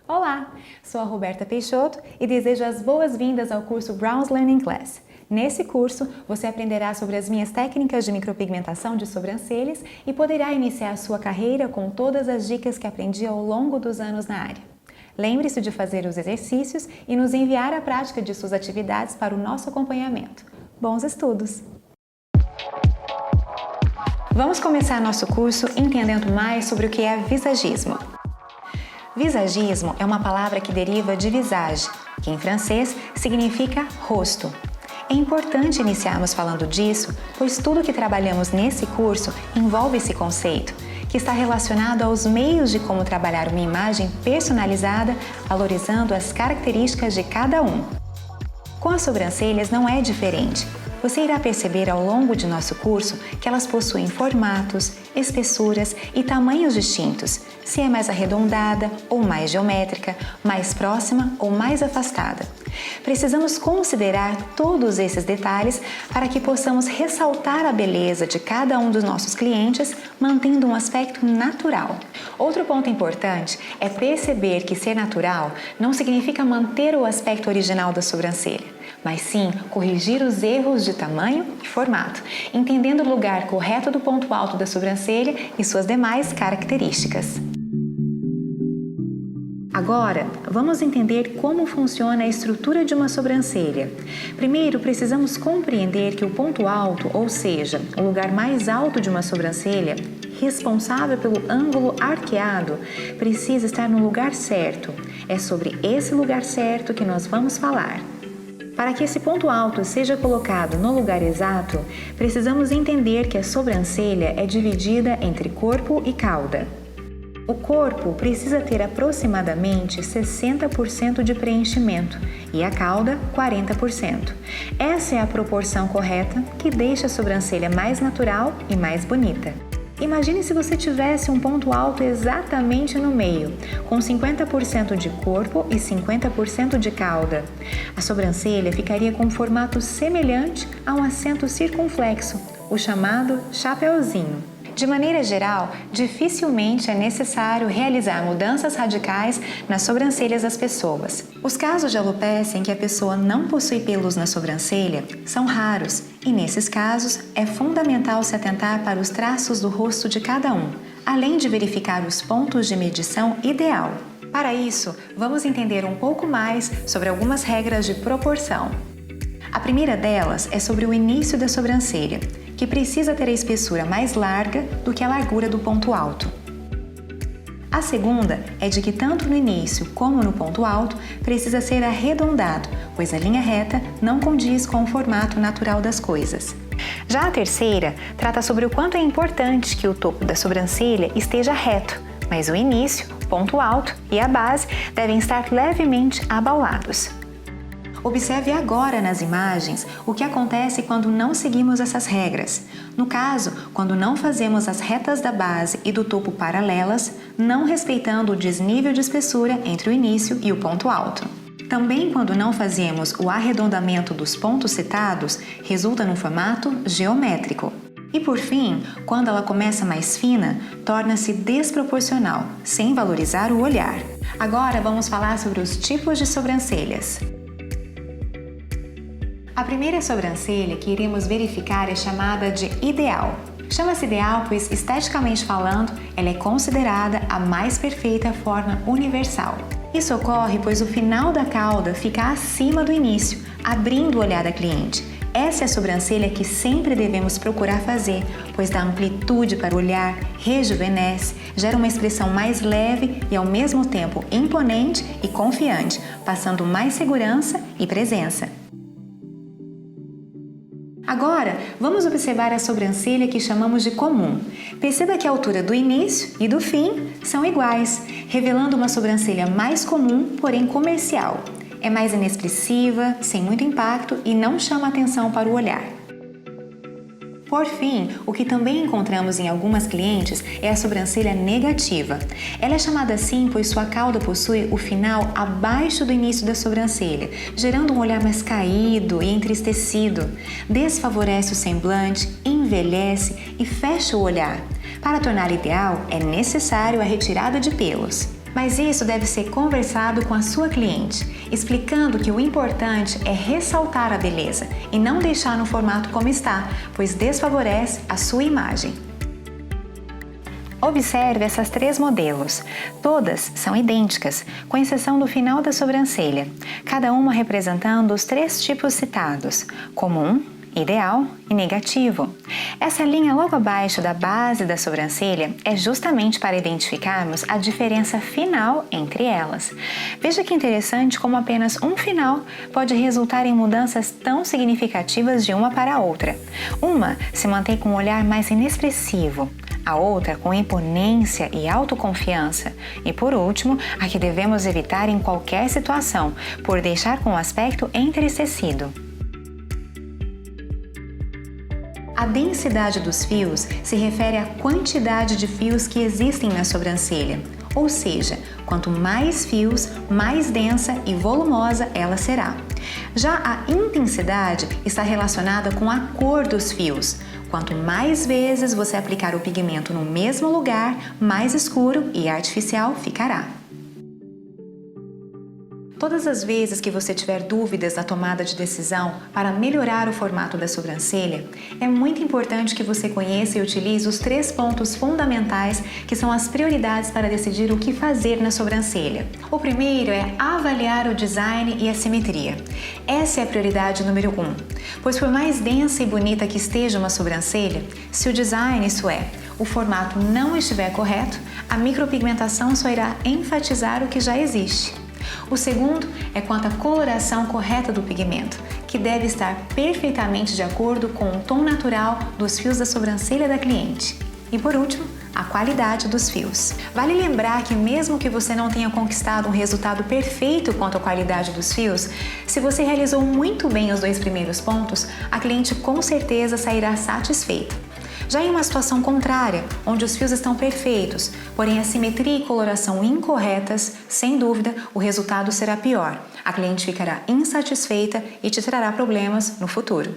Olá, sou a Roberta Peixoto e desejo as boas-vindas ao curso Brown's Learning Class. Nesse curso, você aprenderá sobre as minhas técnicas de micropigmentação de sobrancelhas e poderá iniciar sua carreira com todas as dicas que aprendi ao longo dos anos na área. Lembre-se de fazer os exercícios e nos enviar a prática de suas atividades para o nosso acompanhamento. Bons estudos! Vamos começar nosso curso entendendo mais sobre o que é visagismo. Visagismo é uma palavra que deriva de visage, que em francês significa rosto. É importante iniciarmos falando disso, pois tudo que trabalhamos nesse curso envolve esse conceito, que está relacionado aos meios de como trabalhar uma imagem personalizada, valorizando as características de cada um. Com as sobrancelhas não é diferente. Você irá perceber ao longo de nosso curso que elas possuem formatos, espessuras e tamanhos distintos, se é mais arredondada ou mais geométrica, mais próxima ou mais afastada. Precisamos considerar todos esses detalhes para que possamos ressaltar a beleza de cada um dos nossos clientes, mantendo um aspecto natural. Outro ponto importante é perceber que ser natural não significa manter o aspecto original da sobrancelha, mas sim corrigir os erros de tamanho e formato, entendendo o lugar correto do ponto alto da sobrancelha e suas demais características. Agora, vamos entender como funciona a estrutura de uma sobrancelha. Primeiro, precisamos compreender que o ponto alto, ou seja, o lugar mais alto de uma sobrancelha, responsável pelo ângulo arqueado, precisa estar no lugar certo. É sobre esse lugar certo que nós vamos falar. Para que esse ponto alto seja colocado no lugar exato, precisamos entender que a sobrancelha é dividida entre corpo e cauda. O corpo precisa ter aproximadamente 60% de preenchimento e a cauda 40%. Essa é a proporção correta que deixa a sobrancelha mais natural e mais bonita. Imagine se você tivesse um ponto alto exatamente no meio, com 50% de corpo e 50% de cauda. A sobrancelha ficaria com um formato semelhante a um acento circunflexo, o chamado chapeuzinho. De maneira geral, dificilmente é necessário realizar mudanças radicais nas sobrancelhas das pessoas. Os casos de alopecia em que a pessoa não possui pelos na sobrancelha são raros e, nesses casos, é fundamental se atentar para os traços do rosto de cada um, além de verificar os pontos de medição ideal. Para isso, vamos entender um pouco mais sobre algumas regras de proporção. A primeira delas é sobre o início da sobrancelha, que precisa ter a espessura mais larga do que a largura do ponto alto. A segunda é de que tanto no início como no ponto alto precisa ser arredondado, pois a linha reta não condiz com o formato natural das coisas. Já a terceira trata sobre o quanto é importante que o topo da sobrancelha esteja reto, mas o início, ponto alto e a base devem estar levemente abaulados. Observe agora nas imagens o que acontece quando não seguimos essas regras. No caso, quando não fazemos as retas da base e do topo paralelas, não respeitando o desnível de espessura entre o início e o ponto alto. Também quando não fazemos o arredondamento dos pontos setados, resulta num formato geométrico. E por fim, quando ela começa mais fina, torna-se desproporcional, sem valorizar o olhar. Agora vamos falar sobre os tipos de sobrancelhas. A primeira sobrancelha que iremos verificar é chamada de ideal. Chama-se ideal pois, esteticamente falando, ela é considerada a mais perfeita forma universal. Isso ocorre pois o final da cauda fica acima do início, abrindo o olhar da cliente. Essa é a sobrancelha que sempre devemos procurar fazer, pois dá amplitude para o olhar, rejuvenesce, gera uma expressão mais leve e ao mesmo tempo imponente e confiante, passando mais segurança e presença. Agora, vamos observar a sobrancelha que chamamos de comum. Perceba que a altura do início e do fim são iguais, revelando uma sobrancelha mais comum, porém comercial. É mais inexpressiva, sem muito impacto e não chama atenção para o olhar. Por fim, o que também encontramos em algumas clientes é a sobrancelha negativa. Ela é chamada assim pois sua cauda possui o final abaixo do início da sobrancelha, gerando um olhar mais caído e entristecido. Desfavorece o semblante, envelhece e fecha o olhar. Para tornar ideal, é necessário a retirada de pelos. Mas isso deve ser conversado com a sua cliente, explicando que o importante é ressaltar a beleza e não deixar no formato como está, pois desfavorece a sua imagem. Observe essas 3 modelos. Todas são idênticas, com exceção do final da sobrancelha, cada uma representando os 3 tipos citados: comum, ideal e negativo. Essa linha logo abaixo da base da sobrancelha é justamente para identificarmos a diferença final entre elas. Veja que interessante como apenas um final pode resultar em mudanças tão significativas de uma para a outra. Uma se mantém com um olhar mais inexpressivo, a outra com imponência e autoconfiança, e por último, a que devemos evitar em qualquer situação, por deixar com o aspecto entristecido. A densidade dos fios se refere à quantidade de fios que existem na sobrancelha, ou seja, quanto mais fios, mais densa e volumosa ela será. Já a intensidade está relacionada com a cor dos fios. Quanto mais vezes você aplicar o pigmento no mesmo lugar, mais escuro e artificial ficará. Todas as vezes que você tiver dúvidas na tomada de decisão para melhorar o formato da sobrancelha, é muito importante que você conheça e utilize os 3 pontos fundamentais que são as prioridades para decidir o que fazer na sobrancelha. O primeiro é avaliar o design e a simetria. Essa é a prioridade número 1, pois por mais densa e bonita que esteja uma sobrancelha, se o design, isso é, o formato não estiver correto, a micropigmentação só irá enfatizar o que já existe. O segundo é quanto à coloração correta do pigmento, que deve estar perfeitamente de acordo com o tom natural dos fios da sobrancelha da cliente. E por último, a qualidade dos fios. Vale lembrar que mesmo que você não tenha conquistado um resultado perfeito quanto à qualidade dos fios, se você realizou muito bem os 2 primeiros pontos, a cliente com certeza sairá satisfeita. Já em uma situação contrária, onde os fios estão perfeitos, porém a simetria e coloração incorretas, sem dúvida, o resultado será pior. A cliente ficará insatisfeita e te trará problemas no futuro.